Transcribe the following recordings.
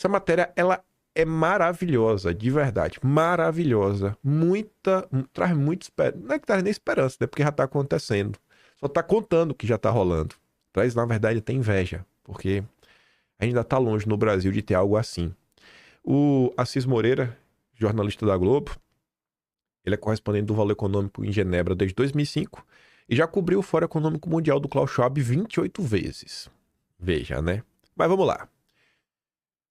Essa matéria, ela é maravilhosa, de verdade. Maravilhosa. Traz muita esperança. Não é que traz nem esperança, né? Porque já tá acontecendo. Só tá contando que já tá rolando. Traz, na verdade, até inveja. Porque ainda tá longe no Brasil de ter algo assim. O Assis Moreira, jornalista da Globo, ele é correspondente do Valor Econômico em Genebra desde 2005 e já cobriu o Fórum Econômico Mundial do Klaus Schwab 28 vezes. Veja, né? Mas vamos lá.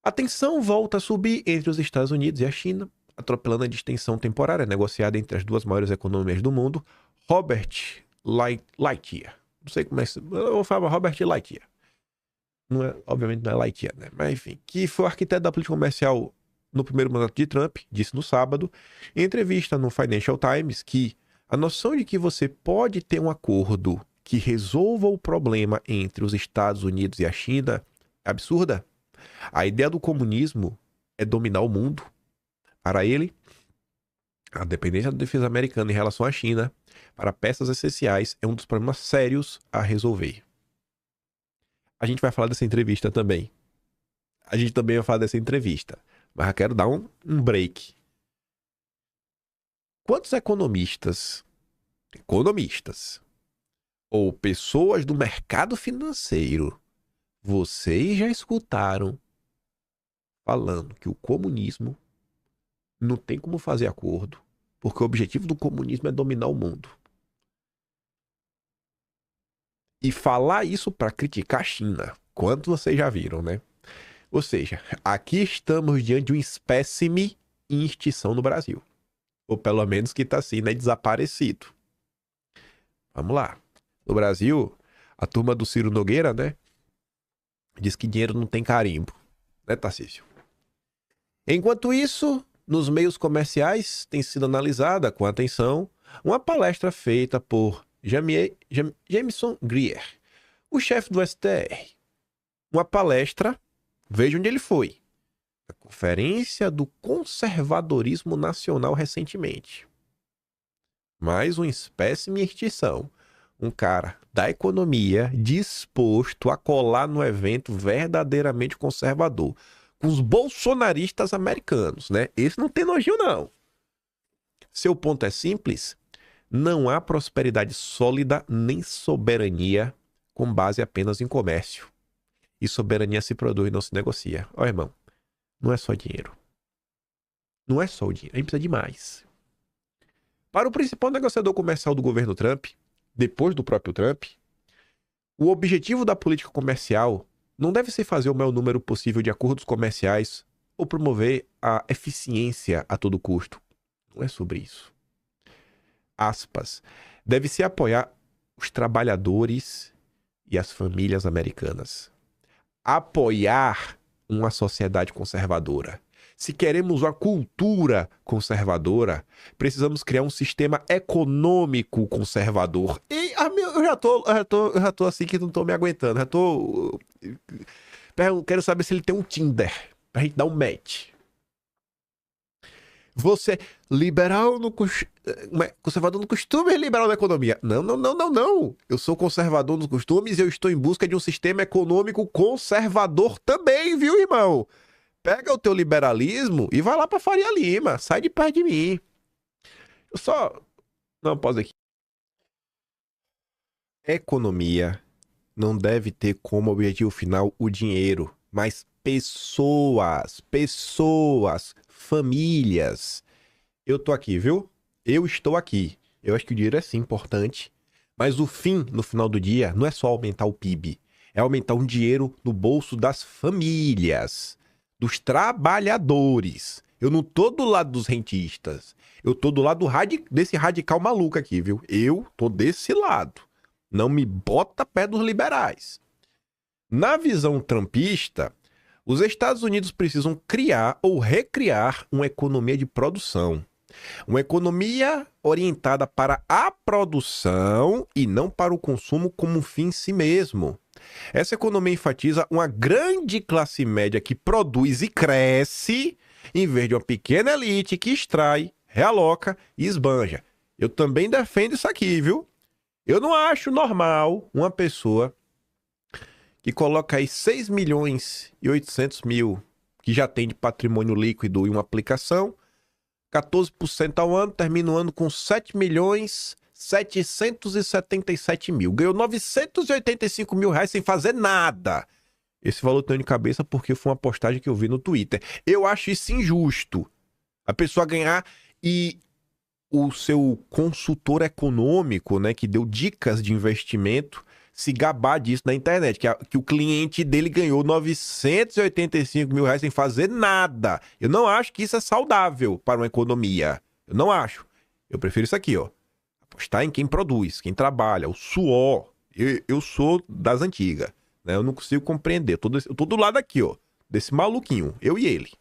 A tensão volta a subir entre os Estados Unidos e a China, atropelando a distensão temporária negociada entre as duas maiores economias do mundo. Robert Lighthier. Não sei como é que... Eu vou falar Robert Lighthier. Não é, obviamente não é Lighthier, né? Mas enfim. Que foi o arquiteto da política comercial no primeiro mandato de Trump, disse no sábado, em entrevista no Financial Times, que a noção de que você pode ter um acordo que resolva o problema entre os Estados Unidos e a China é absurda. A ideia do comunismo é dominar o mundo. Para ele, a dependência da defesa americana em relação à China para peças essenciais é um dos problemas sérios a resolver. A gente vai falar dessa entrevista também. A gente também vai falar dessa entrevista. Mas eu quero dar um break. Quantos economistas ou pessoas do mercado financeiro vocês já escutaram falando que o comunismo não tem como fazer acordo, porque o objetivo do comunismo é dominar o mundo? E falar isso para criticar a China. Quantos vocês já viram, né? Ou seja, aqui estamos diante de um espécime em extinção no Brasil. Ou pelo menos que está assim, né? Desaparecido. Vamos lá. No Brasil, a turma do Ciro Nogueira, né? Diz que dinheiro não tem carimbo. Né, Tarcísio? Enquanto isso, nos meios comerciais tem sido analisada com atenção uma palestra feita por Jameson Greer, o chefe do STR. Uma palestra, veja onde ele foi. A Conferência do Conservadorismo Nacional recentemente. Mais uma espécime em extinção. Um cara da economia disposto a colar no evento verdadeiramente conservador. Com os bolsonaristas americanos, né? Esse não tem nojinho, não. Seu ponto é simples. Não há prosperidade sólida nem soberania com base apenas em comércio. E soberania se produz e não se negocia. Ó, irmão, não é só dinheiro. Não é só o dinheiro. A gente precisa de mais. Para o principal negociador comercial do governo Trump, depois do próprio Trump, o objetivo da política comercial não deve ser fazer o maior número possível de acordos comerciais ou promover a eficiência a todo custo. Não é sobre isso. Aspas. Deve ser apoiar os trabalhadores e as famílias americanas. Apoiar uma sociedade conservadora. Se queremos uma cultura conservadora, precisamos criar um sistema econômico conservador. E eu já tô assim que não tô me aguentando. Quero saber se ele tem um Tinder pra gente dar um match. Você liberal no conservador no costume e liberal na economia? Não. Eu sou conservador nos costumes e eu estou em busca de um sistema econômico conservador também, viu, irmão? Pega o teu liberalismo e vai lá pra Faria Lima. Sai de perto de mim. Eu só... Não, pausa aqui. Economia não deve ter como objetivo final o dinheiro, mas pessoas, famílias. Eu tô aqui, viu? Eu estou aqui. Eu acho que o dinheiro é sim importante, mas o fim, no final do dia, não é só aumentar o PIB. É aumentar um dinheiro no bolso das famílias, dos trabalhadores. Eu não tô do lado dos rentistas. Eu tô do lado desse radical maluco aqui, viu? Eu tô desse lado. Não me bota pé dos liberais. Na visão trumpista, os Estados Unidos precisam criar ou recriar uma economia de produção. Uma economia orientada para a produção e não para o consumo como um fim em si mesmo. Essa economia enfatiza uma grande classe média que produz e cresce, em vez de uma pequena elite que extrai, realoca e esbanja. Eu também defendo isso aqui, viu? Eu não acho normal uma pessoa que coloca aí 6 milhões e 800 mil que já tem de patrimônio líquido em uma aplicação, 14% ao ano, termina o ano com 7.777.000. Ganhou 985 mil reais sem fazer nada. Esse valor eu tenho de cabeça porque foi uma postagem que eu vi no Twitter. Eu acho isso injusto. A pessoa ganhar e o seu consultor econômico, né, que deu dicas de investimento, se gabar disso na internet, que o cliente dele ganhou 985 mil reais sem fazer nada. Eu não acho que isso é saudável para uma economia. Eu não acho. Eu prefiro isso aqui, ó. Apostar em quem produz, quem trabalha, o suor. Eu sou das antigas, né? Eu não consigo compreender. Eu tô do lado aqui, ó, desse maluquinho, eu e ele,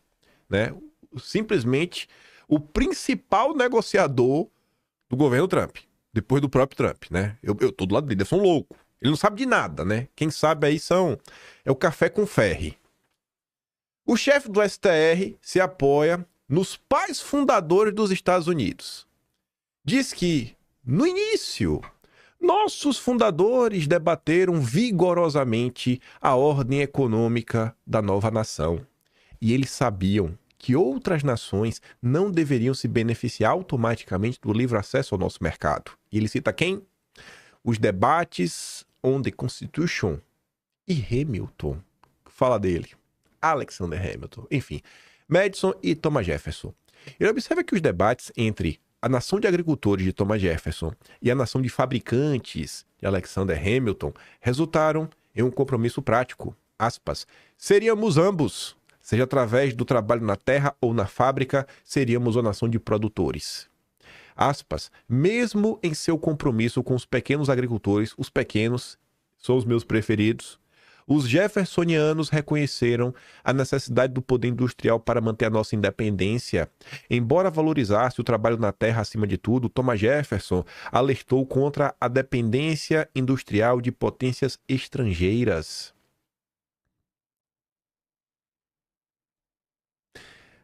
né? Simplesmente o principal negociador do governo Trump, depois do próprio Trump, né? Eu tô do lado dele, eu sou um louco. Ele não sabe de nada, né? Quem sabe aí é o café com ferry. O chefe do STR se apoia nos pais fundadores dos Estados Unidos. Diz que, no início, nossos fundadores debateram vigorosamente a ordem econômica da nova nação. E eles sabiam que outras nações não deveriam se beneficiar automaticamente do livre acesso ao nosso mercado. E ele cita quem? Os debates on the Constitution e Hamilton. Fala dele. Alexander Hamilton. Enfim, Madison e Thomas Jefferson. Ele observa que os debates entre a nação de agricultores de Thomas Jefferson e a nação de fabricantes de Alexander Hamilton resultaram em um compromisso prático. Aspas, seríamos ambos, seja através do trabalho na terra ou na fábrica, seríamos uma nação de produtores. Aspas, mesmo em seu compromisso com os pequenos agricultores, os pequenos são os meus preferidos, os jeffersonianos reconheceram a necessidade do poder industrial para manter a nossa independência. Embora valorizasse o trabalho na terra acima de tudo, Thomas Jefferson alertou contra a dependência industrial de potências estrangeiras.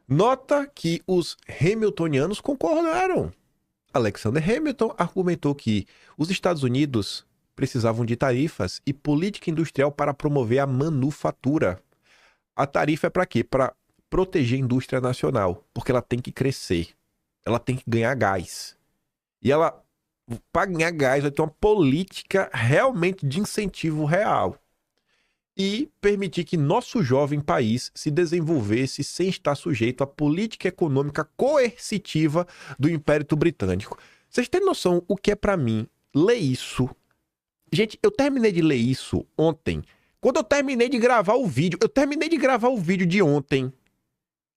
Nota que os hamiltonianos concordaram. Alexander Hamilton argumentou que os Estados Unidos precisavam de tarifas e política industrial para promover a manufatura. A tarifa é para quê? Para proteger a indústria nacional, porque ela tem que crescer, ela tem que ganhar gás. E ela, para ganhar gás, vai ter uma política realmente de incentivo real. E permitir que nosso jovem país se desenvolvesse sem estar sujeito à política econômica coercitiva do Império Britânico. Vocês têm noção o que é para mim ler isso? Gente, eu terminei de ler isso ontem. Quando eu terminei de gravar o vídeo, de ontem,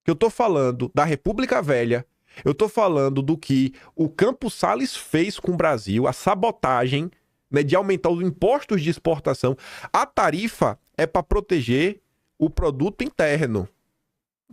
que eu tô falando da República Velha, eu tô falando do que o Campos Salles fez com o Brasil, a sabotagem, né, de aumentar os impostos de exportação. A tarifa é para proteger o produto interno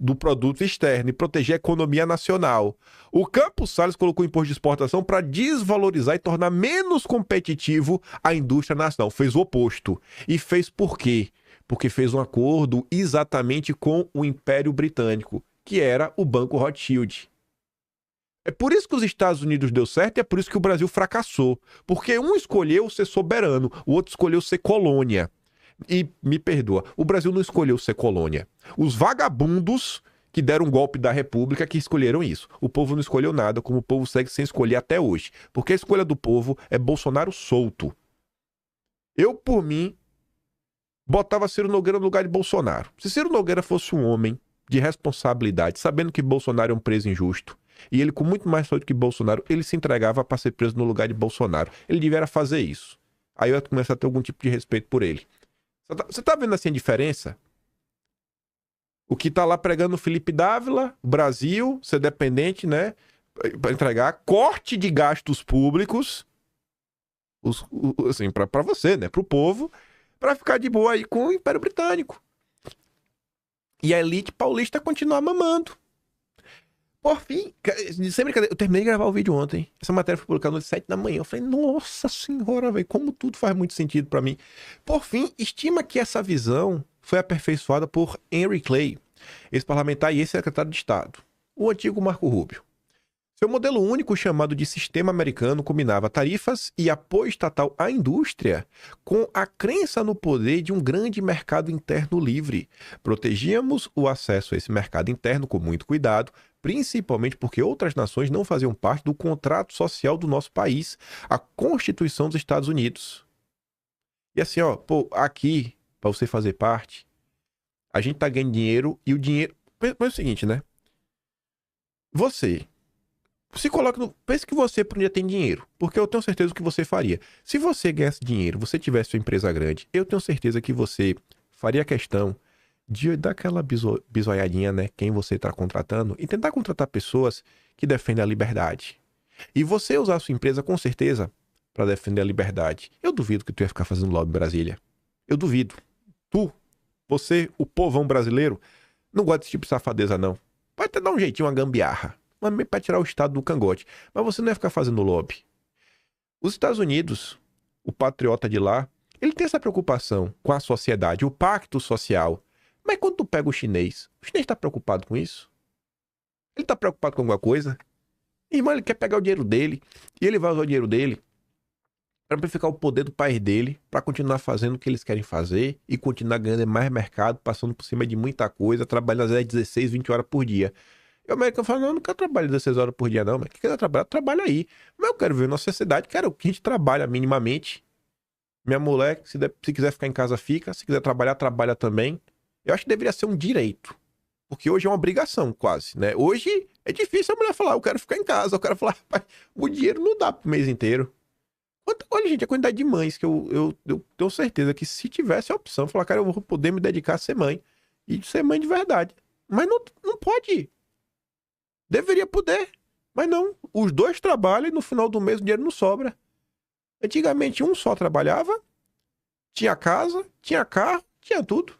do produto externo e proteger a economia nacional. O Campos Salles colocou o imposto de exportação para desvalorizar e tornar menos competitivo a indústria nacional. Fez o oposto. E fez por quê? Porque fez um acordo exatamente com o Império Britânico, que era o Banco Rothschild. É por isso que os Estados Unidos deu certo e é por isso que o Brasil fracassou. Porque um escolheu ser soberano, o outro escolheu ser colônia. E me perdoa, o Brasil não escolheu ser colônia. Os vagabundos que deram um golpe da República que escolheram isso. O povo não escolheu nada, como o povo segue sem escolher até hoje. Porque a escolha do povo é Bolsonaro solto. Eu, por mim, botava Ciro Nogueira no lugar de Bolsonaro. Se Ciro Nogueira fosse um homem de responsabilidade, sabendo que Bolsonaro é um preso injusto, e ele com muito mais saúde que Bolsonaro, ele se entregava para ser preso no lugar de Bolsonaro. Ele deveria fazer isso. Aí eu ia começar a ter algum tipo de respeito por ele. Você tá vendo assim a diferença? O que tá lá pregando o Felipe Dávila, Brasil, ser dependente, né? Para entregar corte de gastos públicos, assim, para você, né? Pro povo, para ficar de boa aí com o Império Britânico. E a elite paulista continuar mamando. Por fim, sem brincadeira, eu terminei de gravar o vídeo ontem. Essa matéria foi publicada às 7 da manhã. Eu falei, nossa senhora, velho, como tudo faz muito sentido pra mim. Por fim, estima que essa visão foi aperfeiçoada por Henry Clay, ex-parlamentar e ex-secretário de Estado, o antigo Marco Rubio. Seu modelo único, chamado de Sistema Americano, combinava tarifas e apoio estatal à indústria com a crença no poder de um grande mercado interno livre. Protegíamos o acesso a esse mercado interno com muito cuidado, principalmente porque outras nações não faziam parte do contrato social do nosso país, a Constituição dos Estados Unidos. E assim, ó, pô, aqui, para você fazer parte, a gente tá ganhando dinheiro e o dinheiro. Mas é o seguinte, né? Você se coloca no... Pense que você por um dia tem dinheiro, porque eu tenho certeza que você faria. Se você ganhasse dinheiro, você tivesse uma empresa grande, eu tenho certeza que você faria questão de dar aquela bisoiadinha, né? Quem você está contratando e tentar contratar pessoas que defendem a liberdade. E você usar a sua empresa com certeza para defender a liberdade. Eu duvido que tu ia ficar fazendo lobby em Brasília. Eu duvido. Você, o povão brasileiro, não gosta desse tipo de safadeza, não. Pode até dar um jeitinho, uma gambiarra. Mas meio pra tirar o Estado do cangote. Mas você não ia ficar fazendo lobby. Os Estados Unidos, o patriota de lá, ele tem essa preocupação com a sociedade, o pacto social. Mas quando tu pega o chinês tá preocupado com isso? Ele tá preocupado com alguma coisa? Irmão, ele quer pegar o dinheiro dele e ele vai usar o dinheiro dele para amplificar o poder do país dele, para continuar fazendo o que eles querem fazer e continuar ganhando mais mercado, passando por cima de muita coisa, trabalhando às vezes 16, 20 horas por dia. E o americano fala, não, eu não quero trabalhar 16 horas por dia não, mas quem quiser trabalhar, trabalha aí. Mas eu quero ver nossa sociedade, quero que a gente trabalhe minimamente. Minha mulher, se quiser ficar em casa, fica. Se quiser trabalhar, trabalha também. Eu acho que deveria ser um direito. Porque hoje é uma obrigação, quase, né? Hoje é difícil a mulher falar, eu quero ficar em casa. Eu quero falar, pai, o dinheiro não dá pro mês inteiro. Olha, gente, a quantidade de mães que eu tenho certeza que se tivesse a opção, falar, cara, eu vou poder me dedicar a ser mãe. E ser mãe de verdade. Mas não pode. Deveria poder. Mas não. Os dois trabalham e no final do mês o dinheiro não sobra. Antigamente um só trabalhava, tinha casa, tinha carro, tinha tudo.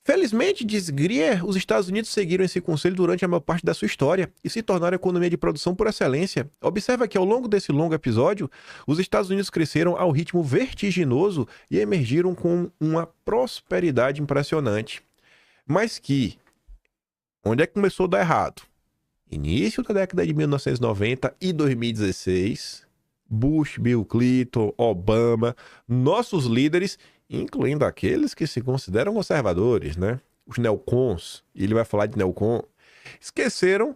Felizmente, diz Grier, os Estados Unidos seguiram esse conselho durante a maior parte da sua história e se tornaram a economia de produção por excelência. Observa que ao longo desse longo episódio, os Estados Unidos cresceram ao ritmo vertiginoso e emergiram com uma prosperidade impressionante. Mas que, onde é que começou a dar errado? Início da década de 1990 e 2016, Bush, Bill Clinton, Obama, nossos líderes, incluindo aqueles que se consideram conservadores, né? Os neocons, e ele vai falar de neocon, esqueceram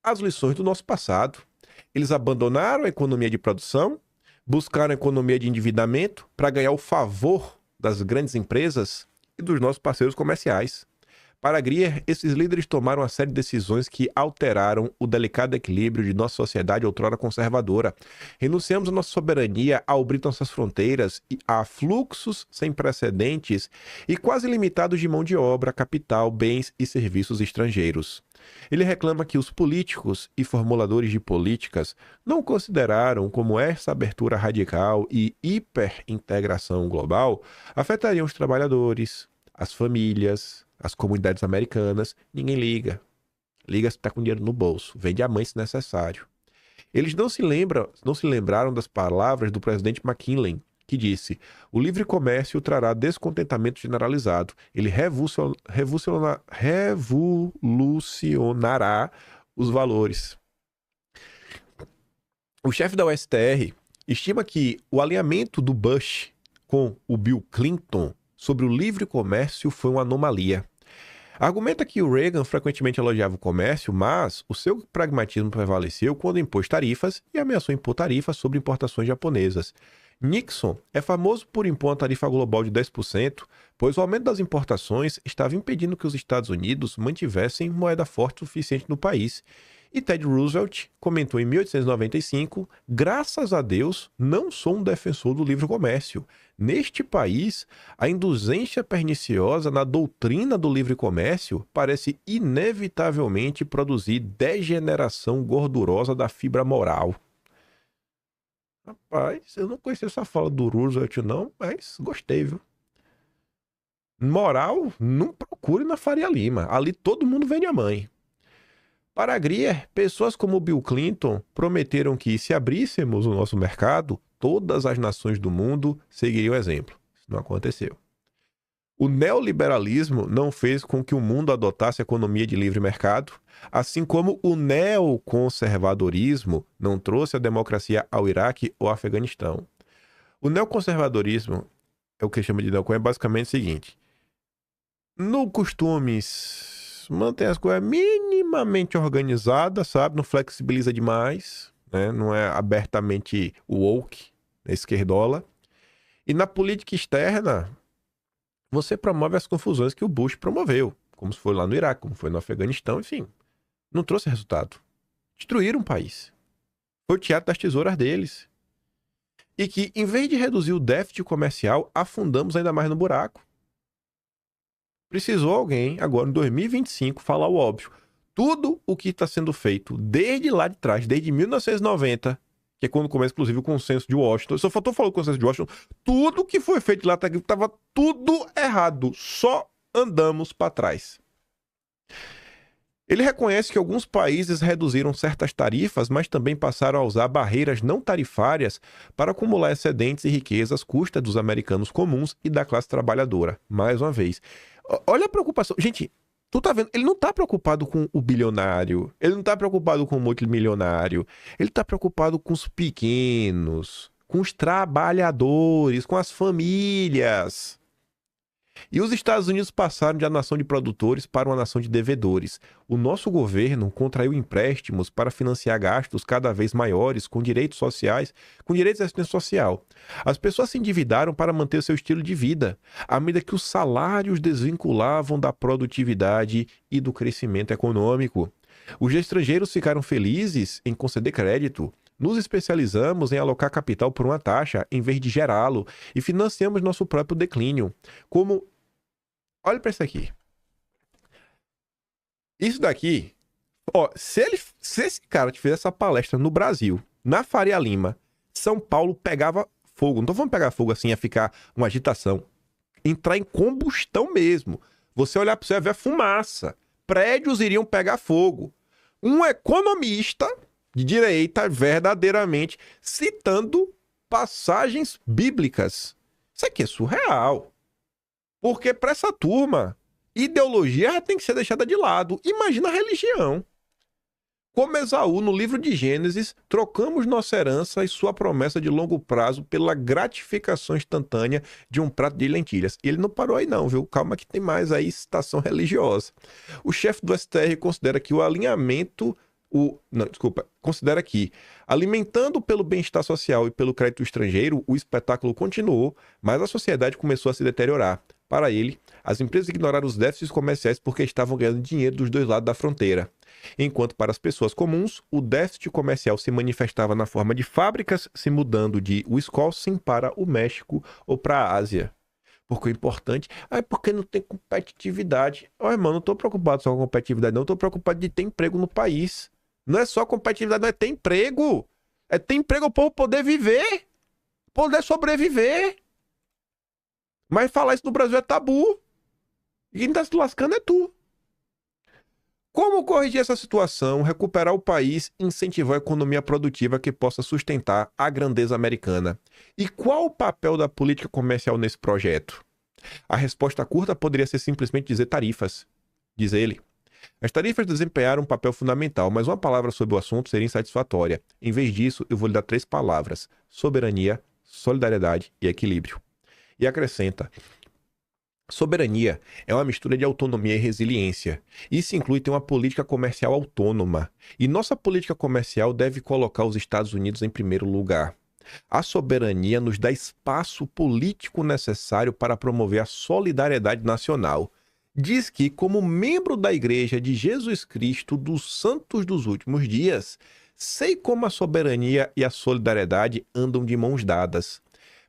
as lições do nosso passado. Eles abandonaram a economia de produção, buscaram a economia de endividamento para ganhar o favor das grandes empresas e dos nossos parceiros comerciais. Para Grier, esses líderes tomaram uma série de decisões que alteraram o delicado equilíbrio de nossa sociedade outrora conservadora. Renunciamos à nossa soberania a abrir nossas fronteiras a fluxos sem precedentes e quase limitados de mão de obra, capital, bens e serviços estrangeiros. Ele reclama que os políticos e formuladores de políticas não consideraram como essa abertura radical e hiperintegração global afetariam os trabalhadores, as famílias, as comunidades americanas. Ninguém liga. Liga se tá com dinheiro no bolso. Vende a mãe se necessário. Eles não se lembraram das palavras do presidente McKinley, que disse: o livre comércio trará descontentamento generalizado. Ele revolucionará os valores. O chefe da USTR estima que o alinhamento do Bush com o Bill Clinton sobre o livre comércio foi uma anomalia. Argumenta que o Reagan frequentemente elogiava o comércio, mas o seu pragmatismo prevaleceu quando impôs tarifas e ameaçou impor tarifas sobre importações japonesas. Nixon é famoso por impor uma tarifa global de 10%, pois o aumento das importações estava impedindo que os Estados Unidos mantivessem moeda forte o suficiente no país. E Teddy Roosevelt comentou em 1895: graças a Deus, não sou um defensor do livre comércio. Neste país, a indulgência perniciosa na doutrina do livre comércio parece inevitavelmente produzir degeneração gordurosa da fibra moral. Rapaz, eu não conheci essa fala do Roosevelt não, mas gostei, viu? Moral, não procure na Faria Lima. Ali todo mundo vende a mãe. Para Grier, pessoas como Bill Clinton prometeram que, se abríssemos o nosso mercado, todas as nações do mundo seguiriam o exemplo. Isso não aconteceu. O neoliberalismo não fez com que o mundo adotasse a economia de livre mercado, assim como o neoconservadorismo não trouxe a democracia ao Iraque ou ao Afeganistão. O neoconservadorismo, é o que chama de neocon, é basicamente o seguinte: no costumes, mantém as coisas minimamente organizadas, sabe? Não flexibiliza demais, né? Não é abertamente woke, esquerdola. E na política externa, você promove as confusões que o Bush promoveu, como foi lá no Iraque, como foi no Afeganistão, enfim. Não trouxe resultado. Destruíram o país. Foi o teatro das tesouras deles. E que, em vez de reduzir o déficit comercial, afundamos ainda mais no buraco. Precisou alguém, agora em 2025, falar o óbvio. Tudo o que está sendo feito desde lá de trás, desde 1990, que é quando começa, inclusive, o consenso de Washington. Só faltou falar o consenso de Washington. Tudo que foi feito lá estava tudo errado. Só andamos para trás. Ele reconhece que alguns países reduziram certas tarifas, mas também passaram a usar barreiras não tarifárias para acumular excedentes e riquezas às custas dos americanos comuns e da classe trabalhadora. Mais uma vez. Olha a preocupação. Gente, tu tá vendo? Ele não tá preocupado com o bilionário. Ele não tá preocupado com o multimilionário. Ele tá preocupado com os pequenos, com os trabalhadores, com as famílias. E os Estados Unidos passaram de uma nação de produtores para uma nação de devedores. O nosso governo contraiu empréstimos para financiar gastos cada vez maiores com direitos sociais, com direitos de assistência social. As pessoas se endividaram para manter seu estilo de vida, à medida que os salários desvinculavam da produtividade e do crescimento econômico. Os estrangeiros ficaram felizes em conceder crédito. Nos especializamos em alocar capital por uma taxa, em vez de gerá-lo, e financiamos nosso próprio declínio. Como... Olha para isso aqui. Isso daqui... Ó, se esse cara tivesse essa palestra no Brasil, na Faria Lima, São Paulo pegava fogo. Não tô falando pegar fogo assim, ia ficar uma agitação. Entrar em combustão mesmo. Você olhar para você ver a fumaça. Prédios iriam pegar fogo. Um economista de direita, verdadeiramente, citando passagens bíblicas. Isso aqui é surreal. Porque para essa turma, ideologia tem que ser deixada de lado. Imagina a religião. Como Esaú, no livro de Gênesis, trocamos nossa herança e sua promessa de longo prazo pela gratificação instantânea de um prato de lentilhas. E ele não parou aí não, viu? Calma que tem mais aí citação religiosa. O chefe do STR considera que o alinhamento... considera que, alimentando pelo bem-estar social e pelo crédito estrangeiro, o espetáculo continuou, mas a sociedade começou a se deteriorar. Para ele, as empresas ignoraram os déficits comerciais porque estavam ganhando dinheiro dos dois lados da fronteira. Enquanto para as pessoas comuns, o déficit comercial se manifestava na forma de fábricas se mudando de Wisconsin para o México ou para a Ásia. Porque o importante é porque não tem competitividade. Olha, irmão, não estou preocupado só com competitividade, não. Estou preocupado de ter emprego no país. Não é só competitividade, não é ter emprego. É ter emprego para o povo poder viver, poder sobreviver. Mas falar isso no Brasil é tabu. E quem tá se lascando é tu. Como corrigir essa situação, recuperar o país e incentivar a economia produtiva que possa sustentar a grandeza americana? E qual o papel da política comercial nesse projeto? A resposta curta poderia ser simplesmente dizer tarifas, diz ele. As tarifas desempenharam um papel fundamental, mas uma palavra sobre o assunto seria insatisfatória. Em vez disso, eu vou lhe dar 3 palavras: soberania, solidariedade e equilíbrio. E acrescenta: soberania é uma mistura de autonomia e resiliência. Isso inclui ter uma política comercial autônoma. E nossa política comercial deve colocar os Estados Unidos em primeiro lugar. A soberania nos dá espaço político necessário para promover a solidariedade nacional. Diz que, como membro da Igreja de Jesus Cristo dos Santos dos Últimos Dias, sei como a soberania e a solidariedade andam de mãos dadas.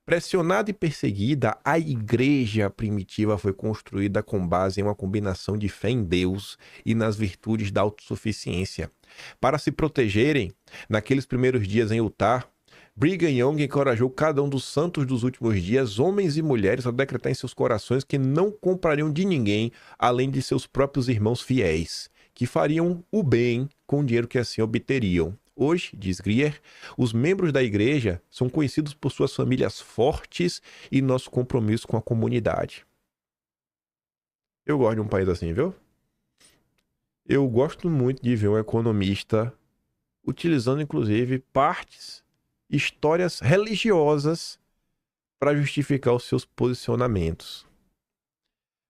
Pressionada e perseguida, a igreja primitiva foi construída com base em uma combinação de fé em Deus e nas virtudes da autossuficiência. Para se protegerem, naqueles primeiros dias em Utah, Brigham Young encorajou cada um dos santos dos últimos dias, homens e mulheres, a decretar em seus corações que não comprariam de ninguém, além de seus próprios irmãos fiéis, que fariam o bem com o dinheiro que assim obteriam. Hoje, diz Greer, os membros da igreja são conhecidos por suas famílias fortes e nosso compromisso com a comunidade. Eu gosto de um país assim, viu? Eu gosto muito de ver um economista utilizando, inclusive, partes, histórias religiosas para justificar os seus posicionamentos.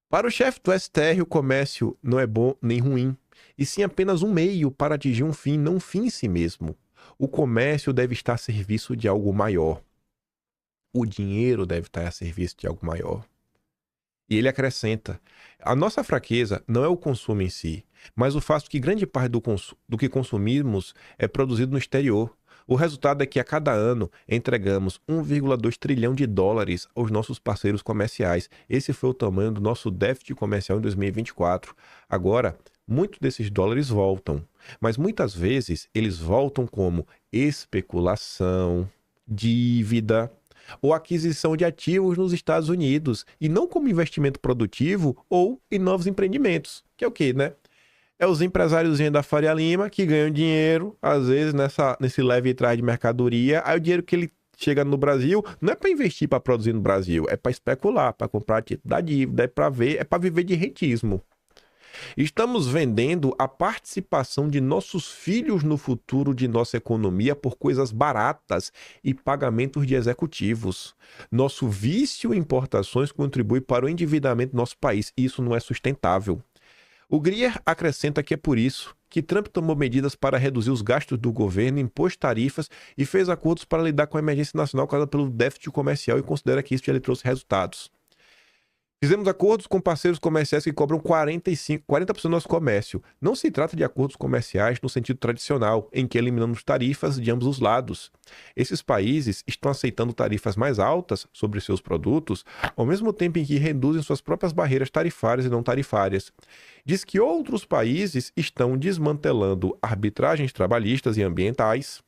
Para o chefe do STR, o comércio não é bom nem ruim, e sim apenas um meio para atingir um fim, não um fim em si mesmo. O comércio deve estar a serviço de algo maior. O dinheiro deve estar a serviço de algo maior. E ele acrescenta: a nossa fraqueza não é o consumo em si, mas o fato que grande parte do que consumimos é produzido no exterior. O resultado é que a cada ano entregamos 1,2 trilhão de dólares aos nossos parceiros comerciais. Esse foi o tamanho do nosso déficit comercial em 2024. Agora, muitos desses dólares voltam, mas muitas vezes eles voltam como especulação, dívida ou aquisição de ativos nos Estados Unidos, e não como investimento produtivo ou em novos empreendimentos. Que é o quê, né? É os empresários da Faria Lima que ganham dinheiro, às vezes, nesse leve e trás de mercadoria. Aí o dinheiro que ele chega no Brasil não é para investir para produzir no Brasil, é para especular, para comprar título da dívida, é para viver de rentismo. Estamos vendendo a participação de nossos filhos no futuro de nossa economia por coisas baratas e pagamentos de executivos. Nosso vício em importações contribui para o endividamento do nosso país e isso não é sustentável. O Grier acrescenta que é por isso que Trump tomou medidas para reduzir os gastos do governo, impôs tarifas e fez acordos para lidar com a emergência nacional causada pelo déficit comercial e considera que isso já lhe trouxe resultados. Fizemos acordos com parceiros comerciais que cobram 40% do nosso comércio. Não se trata de acordos comerciais no sentido tradicional, em que eliminamos tarifas de ambos os lados. Esses países estão aceitando tarifas mais altas sobre seus produtos, ao mesmo tempo em que reduzem suas próprias barreiras tarifárias e não tarifárias. Diz que outros países estão desmantelando arbitragens trabalhistas e ambientais,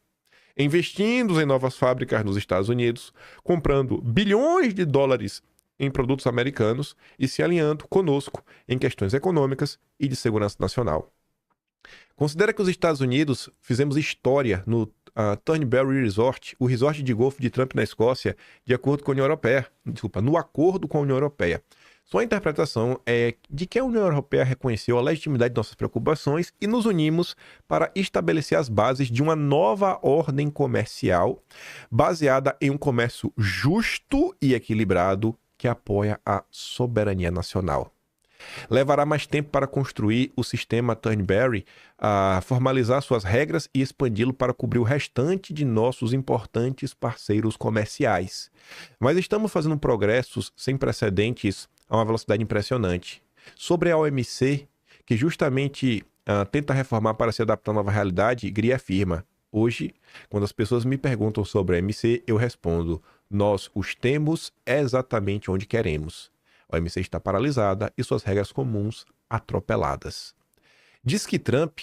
investindo em novas fábricas nos Estados Unidos, comprando bilhões de dólares em produtos americanos e se alinhando conosco em questões econômicas e de segurança nacional. Considera que os Estados Unidos fizemos história no Turnberry Resort, o resort de golfe de Trump na Escócia, de acordo com a União Europeia. Desculpa, no acordo com a União Europeia. Sua interpretação é de que a União Europeia reconheceu a legitimidade de nossas preocupações e nos unimos para estabelecer as bases de uma nova ordem comercial baseada em um comércio justo e equilibrado que apoia a soberania nacional. Levará mais tempo para construir o sistema Turnberry, a formalizar suas regras e expandi-lo para cobrir o restante de nossos importantes parceiros comerciais. Mas estamos fazendo progressos sem precedentes a uma velocidade impressionante. Sobre a OMC, que justamente tenta reformar para se adaptar à nova realidade, GRI afirma: hoje, quando as pessoas me perguntam sobre a OMC, eu respondo: nós os temos exatamente onde queremos. A OMC está paralisada e suas regras comuns atropeladas. Diz que Trump,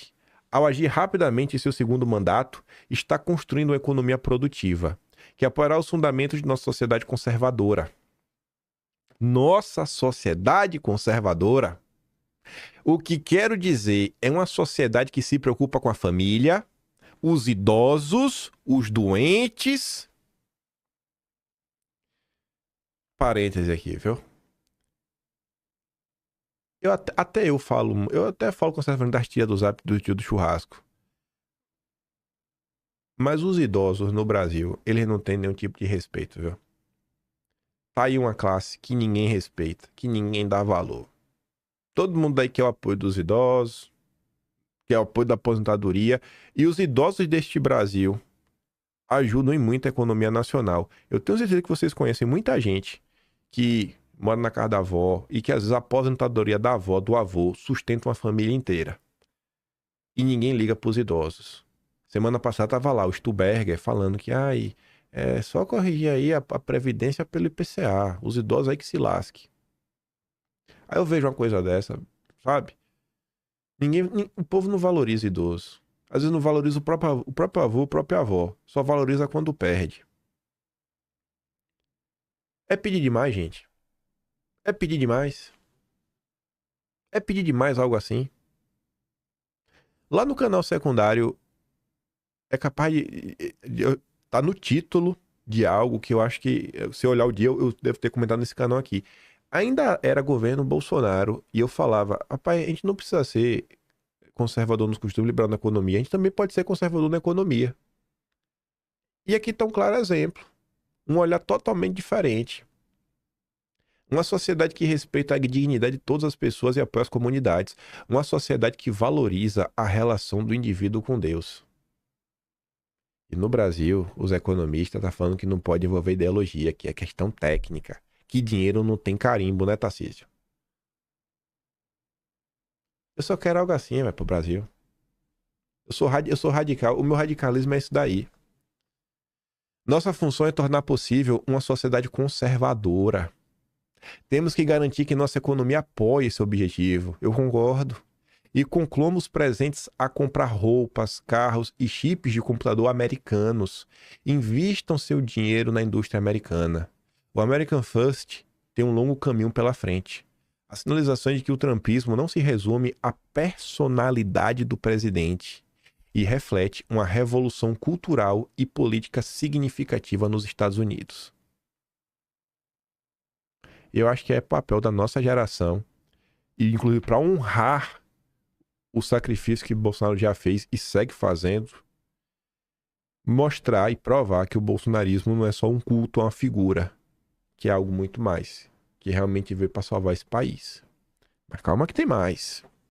ao agir rapidamente em seu segundo mandato, está construindo uma economia produtiva, que apoiará os fundamentos de nossa sociedade conservadora. Nossa sociedade conservadora. O que quero dizer é uma sociedade que se preocupa com a família, os idosos, os doentes. Parêntese aqui, viu? Eu até falo conservador das tias do zap do tio do churrasco. Mas os idosos no Brasil, eles não têm nenhum tipo de respeito, viu? Tá aí uma classe que ninguém respeita, que ninguém dá valor. Todo mundo aí quer o apoio dos idosos, quer o apoio da aposentadoria, e os idosos deste Brasil ajudam em muito a economia nacional. Eu tenho certeza que vocês conhecem muita gente que mora na casa da avó e que às vezes a aposentadoria da avó, do avô, sustenta uma família inteira. E ninguém liga pros idosos. Semana passada tava lá o Stuberger falando que é só corrigir aí a previdência pelo IPCA, os idosos aí que se lasque. Aí eu vejo uma coisa dessa, sabe? O povo não valoriza idoso. Às vezes não valoriza o próprio avô, a própria avó. Só valoriza quando perde. É pedir demais, gente. É pedir demais. É pedir demais algo assim. Lá no canal secundário, é capaz tá no título de algo que eu acho que, se eu olhar o dia, eu devo ter comentado nesse canal aqui. Ainda era governo Bolsonaro e eu falava, rapaz, a gente não precisa ser conservador nos costumes, liberal na economia, a gente também pode ser conservador na economia. E aqui está um claro exemplo. Um olhar totalmente diferente. Uma sociedade que respeita a dignidade de todas as pessoas e apoia as comunidades. Uma sociedade que valoriza a relação do indivíduo com Deus. E no Brasil, os economistas estão falando que não pode envolver ideologia, que é questão técnica. Que dinheiro não tem carimbo, né, Tarcísio? Eu só quero algo assim, vai pro Brasil. Eu sou radical. O meu radicalismo é isso daí. Nossa função é tornar possível uma sociedade conservadora. Temos que garantir que nossa economia apoie esse objetivo. Eu concordo. E concluamos presentes a comprar roupas, carros e chips de computador americanos. Invistam seu dinheiro na indústria americana. O American First tem um longo caminho pela frente. As sinalizações de que o trumpismo não se resume à personalidade do presidente e reflete uma revolução cultural e política significativa nos Estados Unidos. Eu acho que é papel da nossa geração, e inclusive para honrar o sacrifício que Bolsonaro já fez e segue fazendo, mostrar e provar que o bolsonarismo não é só um culto a uma figura, que é algo muito mais, que realmente veio para salvar esse país. Mas calma que tem mais.